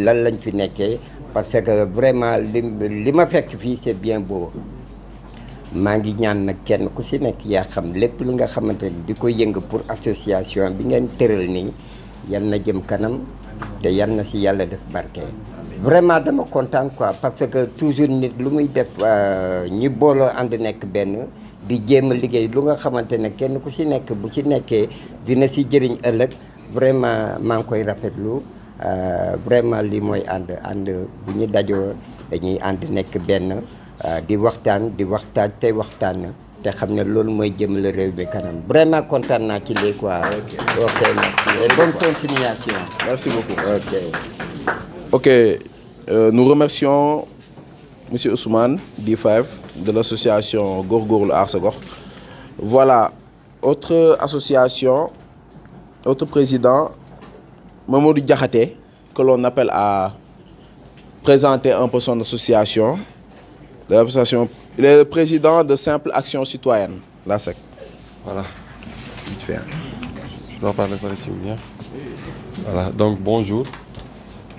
lan lañ fi nekkee parce que vraiment li ma fekk fii c'est bien beau maa ngi ñaan nag kenn ku si nekk yaa xam lépp li nga xamante ni di ko yëng pour association bi ngeen tëral nii yal na jëm kanam te yal na si yàlla def barke. vraiment dama kontaan quoi parce que toujours nit lu muy def ñi booloo ànd nekk benn di jéem a liggéey lu nga xamante ne kenn ku si nekk bu ci nekkee dina si jëriñ ëllëg vraiment maa ngi koy rafetlu vraiment lii mooy ànd bu ñu dajoo dañuy ànd nekk benn di waxtaan tey waxtaan te xam ne loolu mooy jëmale réew bi kanam vraiment kontaan naa ci lii quoi. ok merci bonne continuation. Merci beaucoup. Ok, nous remercions Monsieur Ousmane D5 de l'association Góorgóorlu Aar Sa Gox. Voilà, autre association, autre président, Mamadou Diakhaté, que l'on appelle à présenter un peu son association. Il est le président de Simple Action Citoyenne, la SEC. Voilà. Vite fait. Je dois parler par ici ou bien. Voilà, donc bonjour.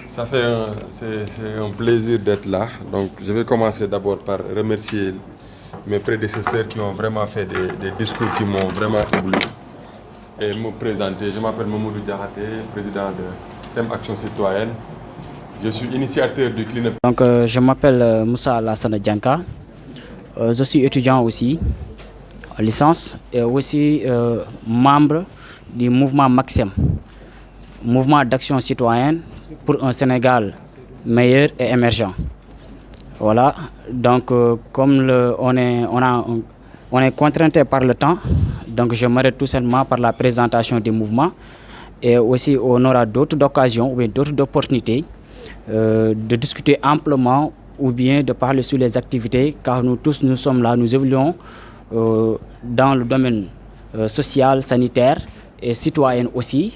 C'est un plaisir d'être là. Donc je vais commencer d'abord par remercier mes prédécesseurs qui ont vraiment fait des discours qui m'ont vraiment ébloui. Et me présenter, je m'appelle Mamadou Diakhaté, président de Simple Action Citoyenne. Je suis initiateur du clean-up. Donc je m'appelle Moussa Alassane Dianka. Je suis étudiant aussi, en licence, et aussi membre du mouvement Maxime, mouvement d'action citoyenne pour un Sénégal meilleur et émergent. Voilà, donc comme on est contrainté par le temps, donc je m'arrête tout simplement par la présentation du mouvement et aussi on aura d'autres occasions ou bien d'autres opportunités de discuter amplement ou bien de parler sur les activités, car nous tous nous sommes là, nous évoluons dans le domaine social, sanitaire et citoyen aussi.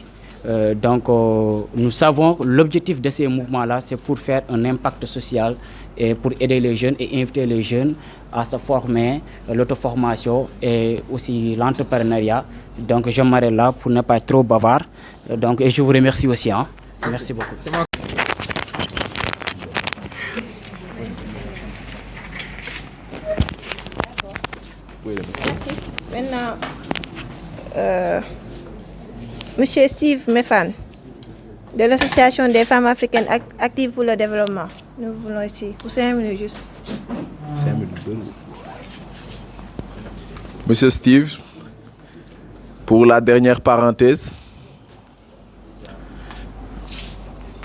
Donc nous savons l'objectif de ces mouvements-là, c'est pour faire un impact social et pour aider les jeunes et inviter les jeunes à se former, l'auto-formation et aussi l'entrepreneuriat. Donc je m'arrête là pour ne pas être trop bavard. Donc, et je vous remercie aussi. Hein. Merci beaucoup. Maintenant, Monsieur Steve Mefan, de l'Association des femmes africaines actives pour le développement. Nous voulons ici, pour 5 minutes juste. 5 minutes. Monsieur Steve, pour la dernière parenthèse,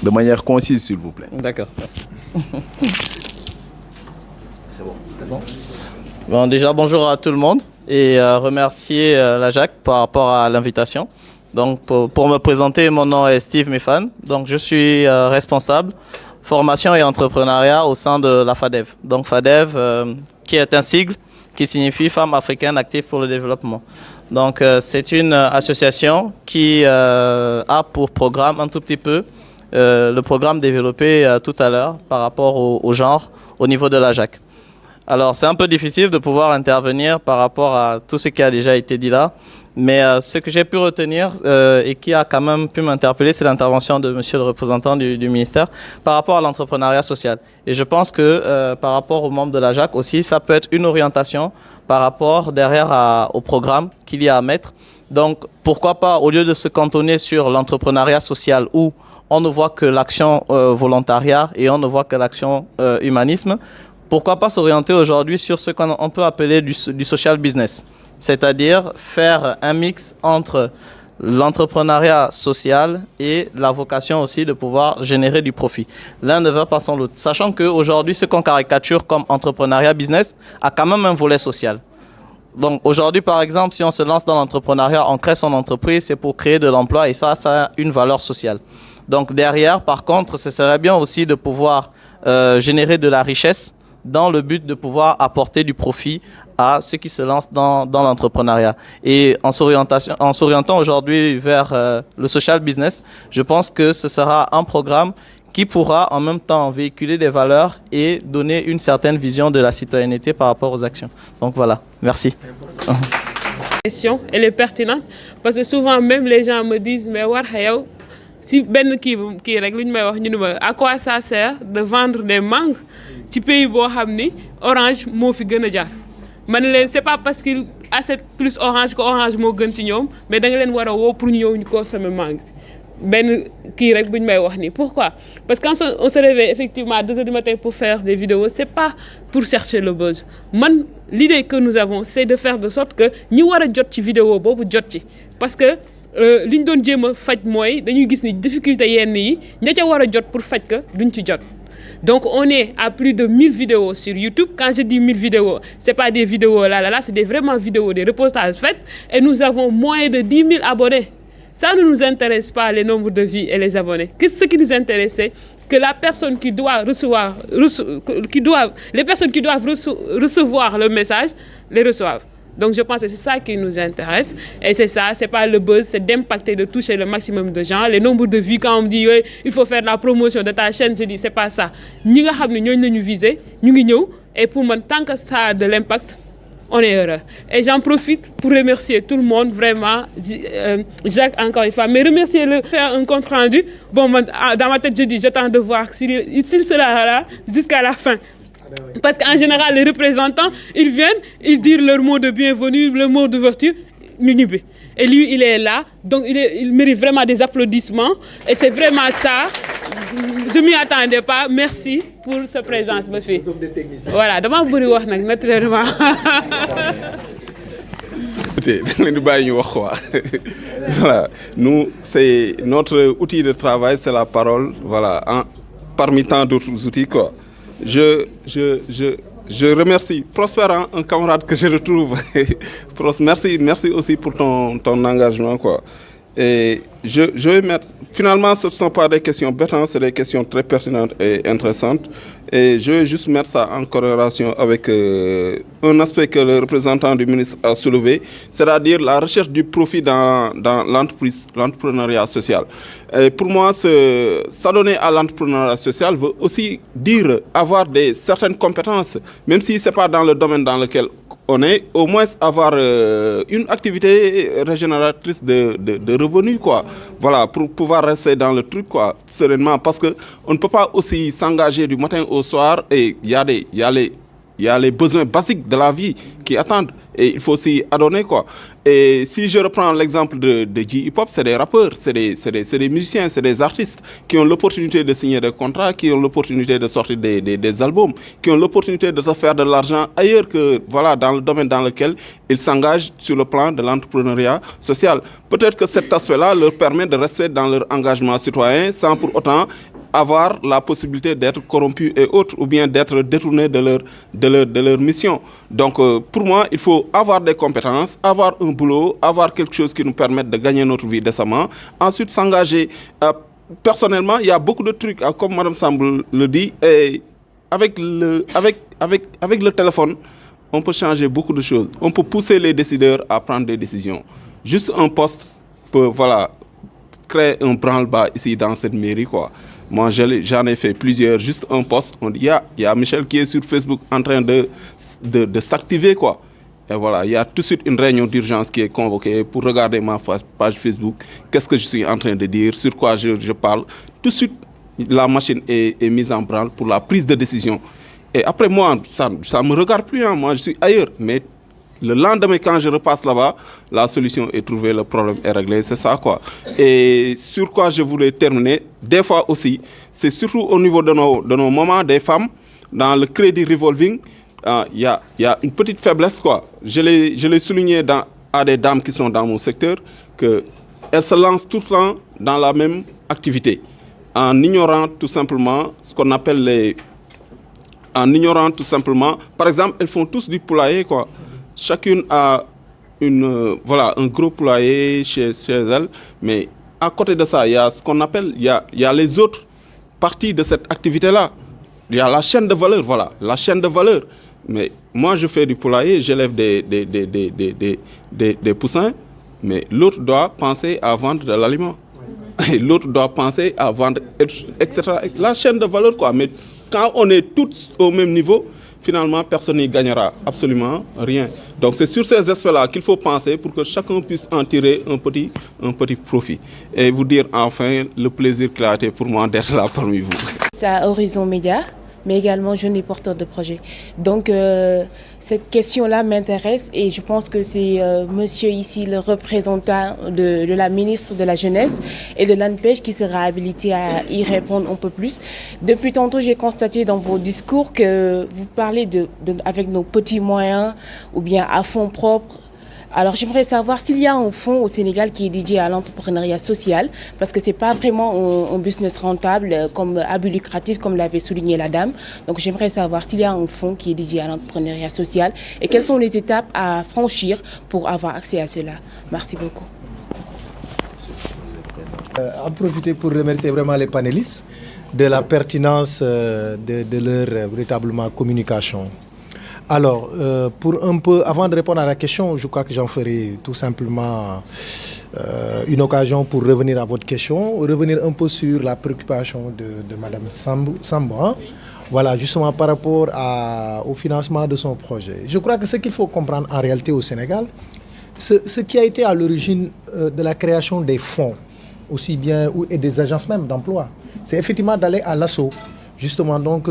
de manière concise, s'il vous plaît. D'accord, merci. C'est bon. C'est bon. Bon, déjà, bonjour à tout le monde et remercier la JAC par rapport à l'invitation. Donc, pour me présenter, mon nom est Steve Mefan. Donc, je suis responsable formation et entrepreneuriat au sein de la FADEV. Donc, FADEV, qui est un sigle qui signifie Femmes africaines actives pour le développement. Donc, c'est une association qui a pour programme un tout petit peu le programme développé tout à l'heure par rapport au genre au niveau de la JAC. Alors, c'est un peu difficile de pouvoir intervenir par rapport à tout ce qui a déjà été dit là, mais ce que j'ai pu retenir et qui a quand même pu m'interpeller, c'est l'intervention de monsieur le représentant du ministère par rapport à l'entrepreneuriat social. Et je pense que par rapport aux membres de la JAC aussi, ça peut être une orientation par rapport derrière au programme qu'il y a à mettre. Donc, pourquoi pas, au lieu de se cantonner sur l'entrepreneuriat social où on ne voit que l'action volontariat et on ne voit que l'action humanisme, pourquoi pas s'orienter aujourd'hui sur ce qu'on peut appeler du social business, c'est-à-dire faire un mix entre l'entrepreneuriat social et la vocation aussi de pouvoir générer du profit. L'un ne va pas sans l'autre, sachant qu'aujourd'hui, ce qu'on caricature comme entrepreneuriat business a quand même un volet social. Donc aujourd'hui, par exemple, si on se lance dans l'entrepreneuriat, on crée son entreprise, c'est pour créer de l'emploi et ça a une valeur sociale. Donc derrière, par contre, ce serait bien aussi de pouvoir générer de la richesse dans le but de pouvoir apporter du profit à ceux qui se lancent dans l'entrepreneuriat. Et en s'orientant aujourd'hui vers le social business, je pense que ce sera un programme qui pourra en même temps véhiculer des valeurs et donner une certaine vision de la citoyenneté par rapport aux actions. Donc voilà, merci. La question, elle est pertinente parce que souvent même les gens me disent mais war yow si benn kii rek lu ñu may wax ñu ne ma à quoi ça sert de vendre des mangues ci pays boo xam ni Orange moo fi gën a jar ma ne leen c'est pas parce qu'il achète plus Orange que Orange moo gën ci ñoom mais da nga leen war a woo pour ñëw ñu consommer mangue benn kii rek bu ñu may wax nii pourquoi parce que quand on se réveille effectivement à 2 heures du matin pour faire des vidéos c'est pas pour chercher le buzz man l'idée que nous avons c'est de faire de sorte que ñi war a jot ci vidéo boobu jot ci parce que li ñu doon jéem a faj mooy dañuy gis ni difficulté yenn yi ña ca war a jot pour faj ka duñ ci jot donc on est à plus de 1000 vidéos sur YouTube quand je dis 1000 vidéos c'est pas des vidéos là c'est des vraiment vidéos des reportages faits et nous avons moins de 10 000 abonnés. Ça ne nous intéresse pas les nombres de vues et les abonnés. Ce qui nous intéresse, c'est que la personne qui doit les personnes qui doivent recevoir le message, les reçoivent. Donc je pense que c'est ça qui nous intéresse. Et c'est ça, c'est pas le buzz, c'est d'impacter, de toucher le maximum de gens. Les nombres de vues, quand on me dit oui, il faut faire la promotion de ta chaîne, je dis c'est pas ça. Nous avons visé, et pour moi, tant que ça a de l'impact, on est heureux. Et j'en profite pour remercier tout le monde, vraiment, Jacques encore une fois, mais remercier-le, faire un compte rendu. Bon, dans ma tête, je dis, j'attends de voir s'il sera là jusqu'à la fin. Parce qu'en général, les représentants, ils viennent, ils disent leur mot de bienvenue, leur mot d'ouverture, et lui, il est là, donc il mérite vraiment des applaudissements. Et c'est vraiment ça. Je ne m'y attendais pas. Merci pour sa présence, ma fille. Voilà, dama bëri wax nag naturellement. Voilà, nous, c'est notre outil de travail, c'est la parole. Voilà, parmi tant d'autres outils, quoi. Je remercie Prosper, un camarade que je retrouve. Merci aussi pour ton engagement, quoi. Et je vais mettre... Finalement, ce ne sont pas des questions bêtes, c'est des questions très pertinentes et intéressantes. Et je vais juste mettre ça en corrélation avec un aspect que le représentant du ministre a soulevé, c'est-à-dire la recherche du profit dans l'entreprise, l'entrepreneuriat social. Et pour moi, s'adonner à l'entrepreneuriat social veut aussi dire avoir certaines compétences, même si ce n'est pas dans le domaine dans lequel on est, au moins avoir une activité régénératrice de revenus, quoi. Voilà, pour pouvoir rester dans le truc, quoi, sereinement, parce qu'on ne peut pas aussi s'engager du matin au soir et il y a les besoins basiques de la vie qui attendent et il faut aussi adonner, quoi. Et si je reprends l'exemple de J-Hip-Hop, c'est des rappeurs, c'est des musiciens, c'est des artistes qui ont l'opportunité de signer des contrats, qui ont l'opportunité de sortir des albums, qui ont l'opportunité de se faire de l'argent ailleurs que voilà, dans le domaine dans lequel ils s'engagent sur le plan de l'entrepreneuriat social. Peut-être que cet aspect-là leur permet de rester dans leur engagement citoyen sans pour autant avoir la possibilité d'être corrompus et autres, ou bien d'être détournés de leur mission. Donc, pour moi, il faut avoir des compétences, avoir un boulot, avoir quelque chose qui nous permette de gagner notre vie décemment. Ensuite, s'engager. Personnellement, il y a beaucoup de trucs, comme Mme Samble le dit, et avec le téléphone, on peut changer beaucoup de choses. On peut pousser les décideurs à prendre des décisions. Juste un poste peut, voilà, créer un branle-bas ici dans cette mairie, quoi. Moi, j'en ai fait plusieurs, juste un post. On dit, il y a Michel qui est sur Facebook en train de s'activer, quoi. Et voilà, il y a tout de suite une réunion d'urgence qui est convoquée pour regarder ma page Facebook. Qu'est-ce que je suis en train de dire, sur quoi je parle. Tout de suite, la machine est mise en branle pour la prise de décision. Et après, moi, ça ne me regarde plus, hein. Moi, je suis ailleurs. Mais le lendemain, quand je repasse là-bas, la solution est trouvée, le problème est réglé, c'est ça, quoi. Et sur quoi je voulais terminer, des fois aussi, c'est surtout au niveau de nos mamans, des femmes, dans le crédit revolving, il y a une petite faiblesse, quoi. Je l'ai souligné à des dames qui sont dans mon secteur, qu'elles se lancent tout le temps dans la même activité, en ignorant tout simplement ce qu'on appelle par exemple, elles font tous du poulailler, quoi. Chacune a un gros poulailler chez elle, mais à côté de ça, il y a ce qu'on appelle, il y a les autres parties de cette activité-là. Il y a la chaîne de valeur, voilà, la chaîne de valeur. Mais moi, je fais du poulailler, j'élève des poussins, mais l'autre doit penser à vendre de l'aliment. Et l'autre doit penser à vendre, etc. La chaîne de valeur, quoi. Mais quand on est tous au même niveau, finalement, personne n'y gagnera absolument rien. Donc c'est sur ces aspects-là qu'il faut penser pour que chacun puisse en tirer un petit profit. Et vous dire enfin le plaisir qu'il a été pour moi d'être là parmi vous. C'est à Horizon Média, mais également jeunes et porteurs de projets. Donc cette question-là m'intéresse et je pense que c'est monsieur ici, le représentant de la ministre de la Jeunesse et de l'ANPEJ qui sera habilité à y répondre un peu plus. Depuis tantôt, j'ai constaté dans vos discours que vous parlez avec nos petits moyens ou bien à fonds propres. Alors j'aimerais savoir s'il y a un fonds au Sénégal qui est dédié à l'entrepreneuriat social, parce que ce n'est pas vraiment un business rentable comme à but lucratif, comme l'avait souligné la dame. Donc j'aimerais savoir s'il y a un fonds qui est dédié à l'entrepreneuriat social et quelles sont les étapes à franchir pour avoir accès à cela. Merci beaucoup. En profiter pour remercier vraiment les panélistes de la pertinence de leur véritablement communication. Alors, pour un peu, avant de répondre à la question, je crois que j'en ferai tout simplement une occasion pour revenir à votre question, revenir un peu sur la préoccupation de Mme Sambo, hein? Voilà, justement par rapport au financement de son projet. Je crois que ce qu'il faut comprendre en réalité au Sénégal, ce qui a été à l'origine de la création des fonds, aussi bien, et des agences même d'emploi, c'est effectivement d'aller à l'assaut justement donc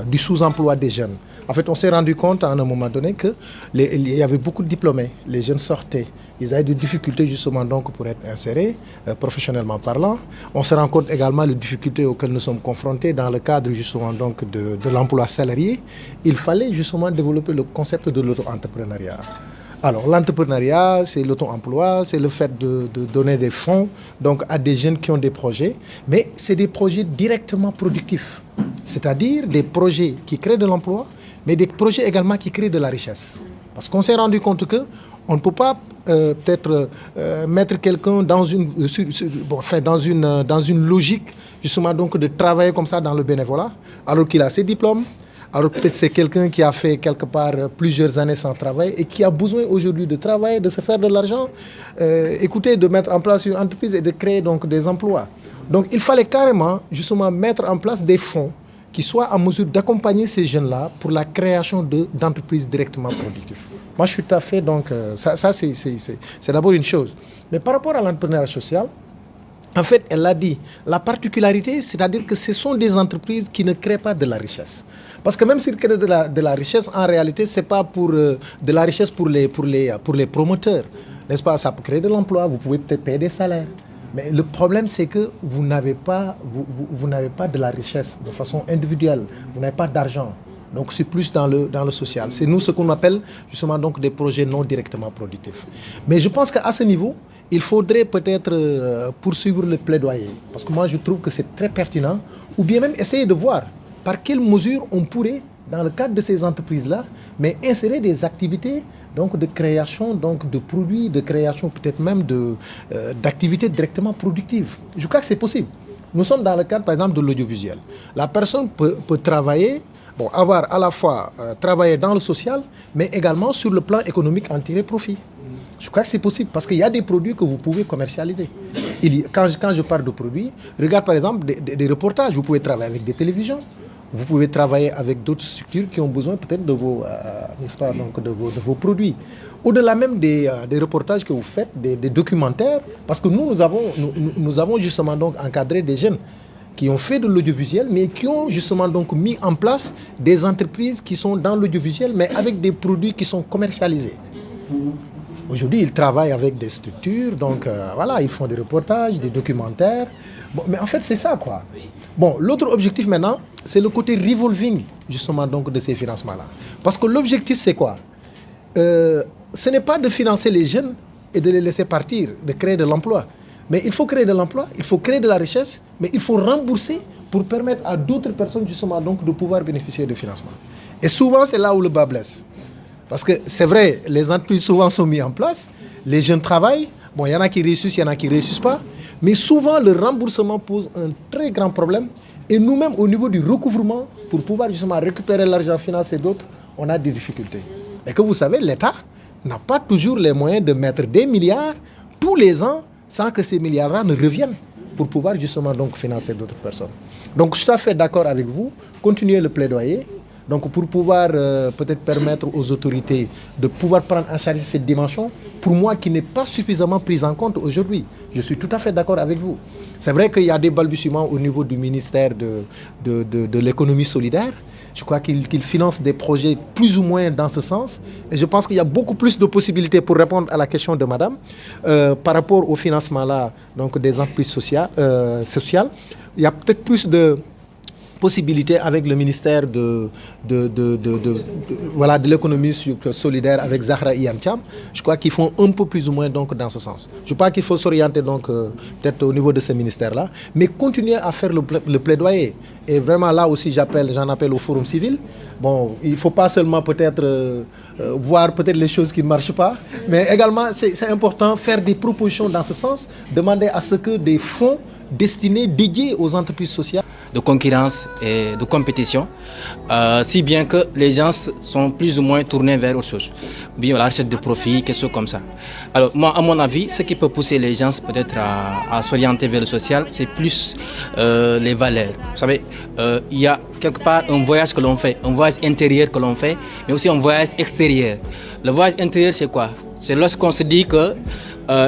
du sous-emploi des jeunes. En fait, on s'est rendu compte à un moment donné qu'il y avait beaucoup de diplômés. Les jeunes sortaient. Ils avaient des difficultés justement donc pour être insérés, professionnellement parlant. On se rend compte également des difficultés auxquelles nous sommes confrontés dans le cadre justement donc de l'emploi salarié. Il fallait justement développer le concept de l'auto-entrepreneuriat. Alors l'entrepreneuriat, c'est l'auto-emploi, c'est le fait de donner des fonds donc, à des jeunes qui ont des projets, mais c'est des projets directement productifs, c'est-à-dire des projets qui créent de l'emploi, mais des projets également qui créent de la richesse. Parce qu'on s'est rendu compte qu'on ne peut pas peut-être mettre quelqu'un dans une logique justement donc de travailler comme ça dans le bénévolat, alors qu'il a ses diplômes. Alors peut-être c'est quelqu'un qui a fait quelque part plusieurs années sans travail et qui a besoin aujourd'hui de travailler, de se faire de l'argent, de mettre en place une entreprise et de créer donc des emplois. Donc il fallait carrément justement mettre en place des fonds qui soient en mesure d'accompagner ces jeunes-là pour la création d'entreprises directement productives. Moi je suis tout à fait donc, ça c'est d'abord une chose. Mais par rapport à l'entrepreneuriat social, en fait, elle l'a dit, la particularité, c'est-à-dire que ce sont des entreprises qui ne créent pas de la richesse. Parce que même s'ils créent de la richesse, en réalité, ce n'est pas pour de la richesse pour les promoteurs. N'est-ce pas? Ça peut créer de l'emploi, vous pouvez peut-être payer des salaires. Mais le problème, c'est que vous n'avez pas de la richesse de façon individuelle, vous n'avez pas d'argent. Donc c'est plus dans le social. C'est nous ce qu'on appelle justement donc des projets non directement productifs. Mais je pense qu'à ce niveau, il faudrait peut-être poursuivre le plaidoyer. Parce que moi je trouve que c'est très pertinent. Ou bien même essayer de voir par quelles mesures on pourrait, dans le cadre de ces entreprises-là, mais insérer des activités donc, de création donc, de produits, de création peut-être même d'activités directement productives. Je crois que c'est possible. Nous sommes dans le cadre par exemple de l'audiovisuel. La personne peut travailler, avoir à la fois travailler dans le social, mais également sur le plan économique en tirer profit. Je crois que c'est possible parce qu'il y a des produits que vous pouvez commercialiser. Quand je parle de produits, regarde par exemple des reportages. Vous pouvez travailler avec des télévisions, vous pouvez travailler avec d'autres structures qui ont besoin peut-être de vos produits. Au-delà même des reportages que vous faites, des documentaires, parce que nous avons justement donc encadré des jeunes qui ont fait de l'audiovisuel, mais qui ont justement donc mis en place des entreprises qui sont dans l'audiovisuel, mais avec des produits qui sont commercialisés. Aujourd'hui, ils travaillent avec des structures, donc voilà, ils font des reportages, des documentaires. Bon, mais en fait, c'est ça, quoi. Bon, l'autre objectif maintenant, c'est le côté revolving, justement, donc, de ces financements-là. Parce que l'objectif, c'est quoi? Ce n'est pas de financer les jeunes et de les laisser partir, de créer de l'emploi. Mais il faut créer de l'emploi, il faut créer de la richesse, mais il faut rembourser pour permettre à d'autres personnes, justement, donc, de pouvoir bénéficier de financement. Et souvent, c'est là où le bas blesse. Parce que c'est vrai, les entreprises souvent sont mises en place, les jeunes travaillent, bon, il y en a qui réussissent, il y en a qui ne réussissent pas, mais souvent le remboursement pose un très grand problème. Et nous-mêmes, au niveau du recouvrement, pour pouvoir justement récupérer l'argent, financer d'autres, on a des difficultés. Et que vous savez, l'État n'a pas toujours les moyens de mettre des milliards tous les ans sans que ces milliards-là ne reviennent pour pouvoir justement donc financer d'autres personnes. Donc je suis tout à fait d'accord avec vous, continuez le plaidoyer. Donc pour pouvoir peut-être permettre aux autorités de pouvoir prendre en charge cette dimension, pour moi qui n'est pas suffisamment prise en compte aujourd'hui. Je suis tout à fait d'accord avec vous. C'est vrai qu'il y a des balbutiements au niveau du ministère de l'économie solidaire. Je crois qu'il finance des projets plus ou moins dans ce sens. Et je pense qu'il y a beaucoup plus de possibilités pour répondre à la question de madame. Par rapport au financement là, donc des entreprises sociales, il y a peut-être plus de possibilités avec le ministère de l'économie solidaire avec Zahra Iyane. Je crois qu'ils font un peu plus ou moins donc dans ce sens. Je crois qu'il faut s'orienter donc peut-être au niveau de ces ministères-là, mais continuer à faire le plaidoyer. Et vraiment là aussi j'en appelle au Forum civil. Bon, il ne faut pas seulement peut-être voir peut-être les choses qui ne marchent pas, mais également c'est important de faire des propositions dans ce sens, demander à ce que des fonds destinés, dédiés aux entreprises sociales, de concurrence et de compétition, si bien que les gens sont plus ou moins tournés vers autre chose, bien la recherche de profit, quelque chose comme ça. Alors moi, à mon avis, ce qui peut pousser les gens peut-être à s'orienter vers le social, c'est plus les valeurs. Vous savez, il y a quelque part un voyage que l'on fait, un voyage intérieur que l'on fait, mais aussi un voyage extérieur. Le voyage intérieur, c'est quoi? C'est lorsqu'on se dit que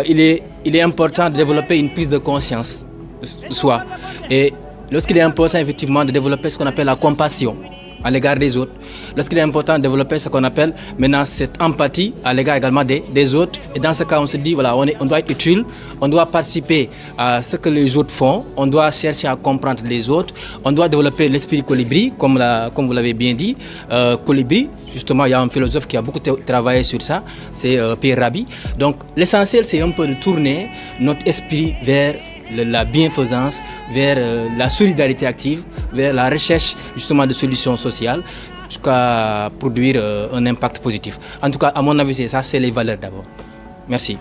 il est important de développer une prise de conscience de soi. Et lorsqu'il est important effectivement de développer ce qu'on appelle la compassion à l'égard des autres, lorsqu'il est important de développer ce qu'on appelle maintenant cette empathie à l'égard également des autres, et dans ce cas on se dit voilà, on doit être utile, on doit participer à ce que les autres font, on doit chercher à comprendre les autres, on doit développer l'esprit colibri, comme vous l'avez bien dit, colibri, justement il y a un philosophe qui a beaucoup travaillé sur ça, c'est Pierre Rabhi. Donc l'essentiel c'est un peu de tourner notre esprit vers la bienfaisance, vers la solidarité active, vers la recherche justement de solutions sociales jusqu'à produire un impact positif. En tout cas, à mon avis, c'est ça, c'est les valeurs d'abord. Merci.